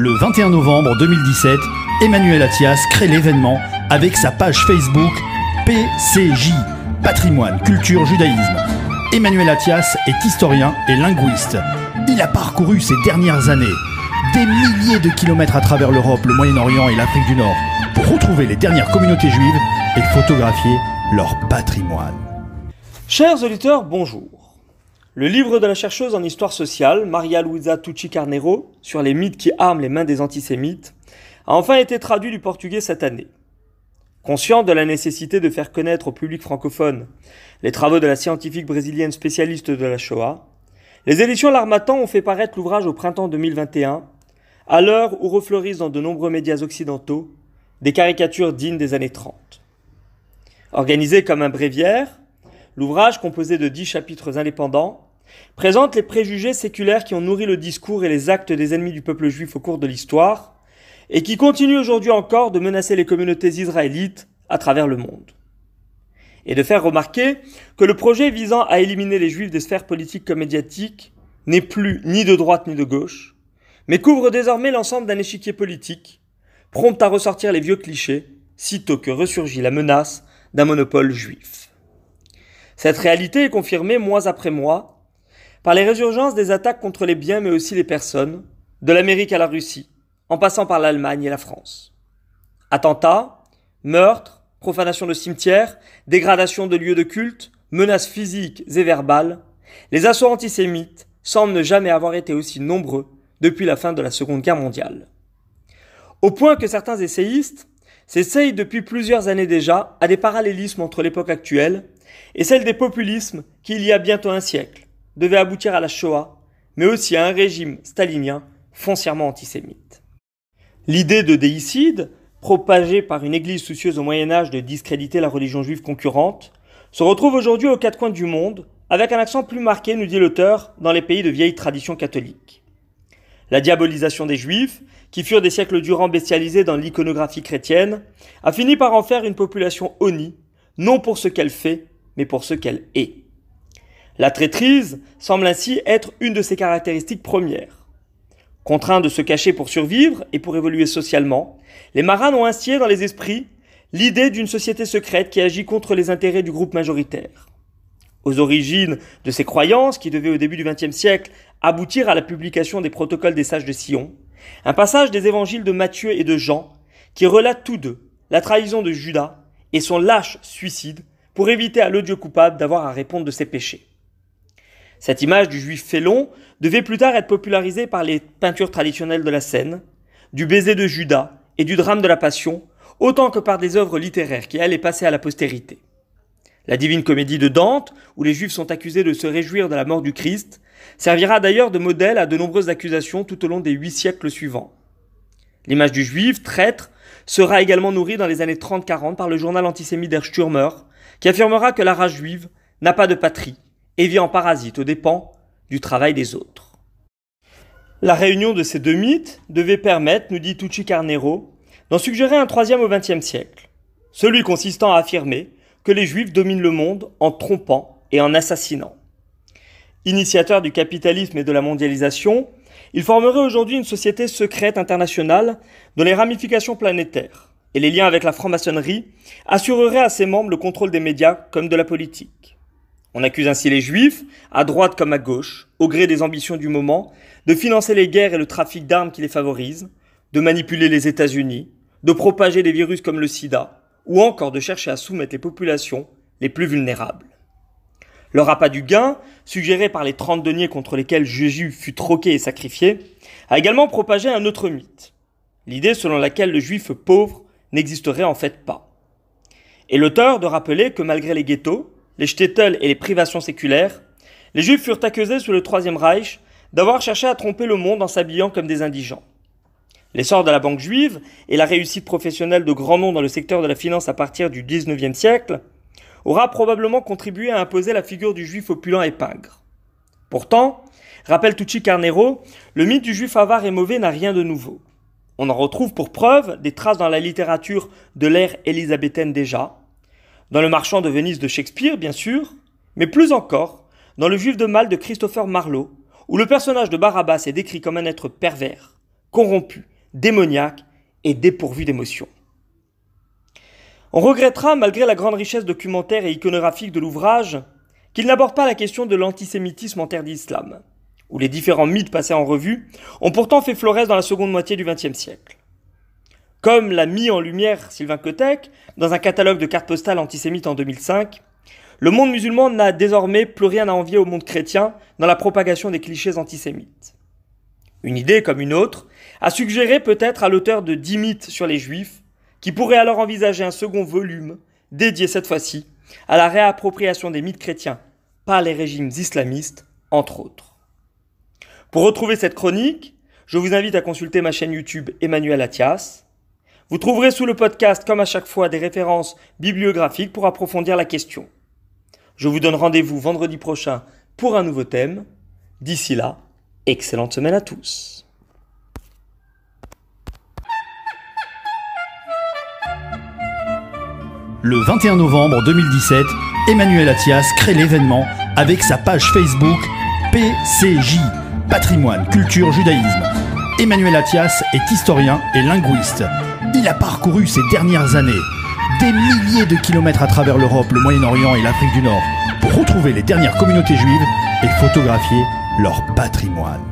Le 21 novembre 2017, Emmanuel Attias crée l'événement avec sa page Facebook PCJ, Patrimoine, Culture, Judaïsme. Emmanuel Attias est historien et linguiste. Il a parcouru ces dernières années des milliers de kilomètres à travers l'Europe, le Moyen-Orient et l'Afrique du Nord pour retrouver les dernières communautés juives et photographier leur patrimoine. Chers auditeurs, bonjour. Le livre de la chercheuse en histoire sociale, Maria Luisa Tucci Carneiro, sur les mythes qui arment les mains des antisémites, a enfin été traduit du portugais cette année. Conscient de la nécessité de faire connaître au public francophone les travaux de la scientifique brésilienne spécialiste de la Shoah, les éditions L'Harmattan ont fait paraître l'ouvrage au printemps 2021, à l'heure où refleurissent dans de nombreux médias occidentaux des caricatures dignes des années 30. Organisé comme un bréviaire, l'ouvrage, composé de 10 chapitres indépendants, présente les préjugés séculaires qui ont nourri le discours et les actes des ennemis du peuple juif au cours de l'histoire et qui continuent aujourd'hui encore de menacer les communautés israélites à travers le monde. Et de faire remarquer que le projet visant à éliminer les juifs des sphères politiques comme médiatiques n'est plus ni de droite ni de gauche, mais couvre désormais l'ensemble d'un échiquier politique, prompt à ressortir les vieux clichés, sitôt que ressurgit la menace d'un monopole juif. Cette réalité est confirmée mois après mois par les résurgences des attaques contre les biens mais aussi les personnes, de l'Amérique à la Russie, en passant par l'Allemagne et la France. Attentats, meurtres, profanation de cimetières, dégradation de lieux de culte, menaces physiques et verbales, les assauts antisémites semblent ne jamais avoir été aussi nombreux depuis la fin de la Seconde Guerre mondiale. Au point que certains essayistes s'essayent depuis plusieurs années déjà à des parallélismes entre l'époque actuelle et celle des populismes qui, il y a bientôt un siècle, devaient aboutir à la Shoah, mais aussi à un régime stalinien foncièrement antisémite. L'idée de déicide, propagée par une église soucieuse au Moyen-Âge de discréditer la religion juive concurrente, se retrouve aujourd'hui aux quatre coins du monde, avec un accent plus marqué, nous dit l'auteur, dans les pays de vieille tradition catholique. La diabolisation des Juifs, qui furent des siècles durant bestialisés dans l'iconographie chrétienne, a fini par en faire une population honnie, non pour ce qu'elle fait, mais pour ce qu'elle est. La traîtrise semble ainsi être une de ses caractéristiques premières. Contraints de se cacher pour survivre et pour évoluer socialement, les marins ont instillé dans les esprits l'idée d'une société secrète qui agit contre les intérêts du groupe majoritaire. Aux origines de ces croyances, qui devaient au début du XXe siècle aboutir à la publication des protocoles des sages de Sion, un passage des évangiles de Matthieu et de Jean qui relate tous deux la trahison de Judas et son lâche suicide pour éviter à l'odieux coupable d'avoir à répondre de ses péchés. Cette image du juif félon devait plus tard être popularisée par les peintures traditionnelles de la scène, du baiser de Judas et du drame de la Passion, autant que par des œuvres littéraires qui allaient passer à la postérité. La Divine Comédie de Dante, où les Juifs sont accusés de se réjouir de la mort du Christ, servira d'ailleurs de modèle à de nombreuses accusations tout au long des 8 siècles suivants. L'image du Juif, traître, sera également nourrie dans les années 30-40 par le journal antisémite Der Stürmer, qui affirmera que la race juive n'a pas de patrie et vit en parasite aux dépens du travail des autres. La réunion de ces deux mythes devait permettre, nous dit Tucci Carneiro, d'en suggérer un troisième au XXe siècle, celui consistant à affirmer que les Juifs dominent le monde en trompant et en assassinant. Initiateur du capitalisme et de la mondialisation, il formerait aujourd'hui une société secrète internationale dont les ramifications planétaires et les liens avec la franc-maçonnerie assureraient à ses membres le contrôle des médias comme de la politique. On accuse ainsi les Juifs, à droite comme à gauche, au gré des ambitions du moment, de financer les guerres et le trafic d'armes qui les favorisent, de manipuler les États-Unis, de propager des virus comme le sida, ou encore de chercher à soumettre les populations les plus vulnérables. Leur appât du gain, suggéré par les 30 deniers contre lesquels Jésus fut troqué et sacrifié, a également propagé un autre mythe, l'idée selon laquelle le Juif pauvre n'existerait en fait pas. Et l'auteur de rappeler que malgré les ghettos, les shtetls et les privations séculaires, les Juifs furent accusés sous le Troisième Reich d'avoir cherché à tromper le monde en s'habillant comme des indigents. L'essor de la banque juive et la réussite professionnelle de grands noms dans le secteur de la finance à partir du XIXe siècle aura probablement contribué à imposer la figure du juif opulent et pingre. Pourtant, rappelle Tucci Carneiro, le mythe du juif avare et mauvais n'a rien de nouveau. On en retrouve pour preuve des traces dans la littérature de l'ère élisabéthaine déjà, dans le Marchand de Venise de Shakespeare, bien sûr, mais plus encore dans le Juif de Malte de Christopher Marlowe, où le personnage de Barabbas est décrit comme un être pervers, corrompu, démoniaque et dépourvu d'émotion. On regrettera, malgré la grande richesse documentaire et iconographique de l'ouvrage, qu'il n'aborde pas la question de l'antisémitisme en terre d'islam, où les différents mythes passés en revue ont pourtant fait florès dans la seconde moitié du XXe siècle. Comme l'a mis en lumière Sylvain Kotek dans un catalogue de cartes postales antisémites en 2005, le monde musulman n'a désormais plus rien à envier au monde chrétien dans la propagation des clichés antisémites. Une idée, comme une autre, a suggéré peut-être à l'auteur de 10 mythes sur les juifs, qui pourrait alors envisager un second volume, dédié cette fois-ci à la réappropriation des mythes chrétiens par les régimes islamistes, entre autres. Pour retrouver cette chronique, je vous invite à consulter ma chaîne YouTube Emmanuel Attias. Vous trouverez sous le podcast, comme à chaque fois, des références bibliographiques pour approfondir la question. Je vous donne rendez-vous vendredi prochain pour un nouveau thème. D'ici là, excellente semaine à tous. Le 21 novembre 2017, Emmanuel Attias crée l'événement avec sa page Facebook PCJ, Patrimoine, Culture, Judaïsme. Emmanuel Attias est historien et linguiste. Il a parcouru ces dernières années des milliers de kilomètres à travers l'Europe, le Moyen-Orient et l'Afrique du Nord pour retrouver les dernières communautés juives et photographier leur patrimoine.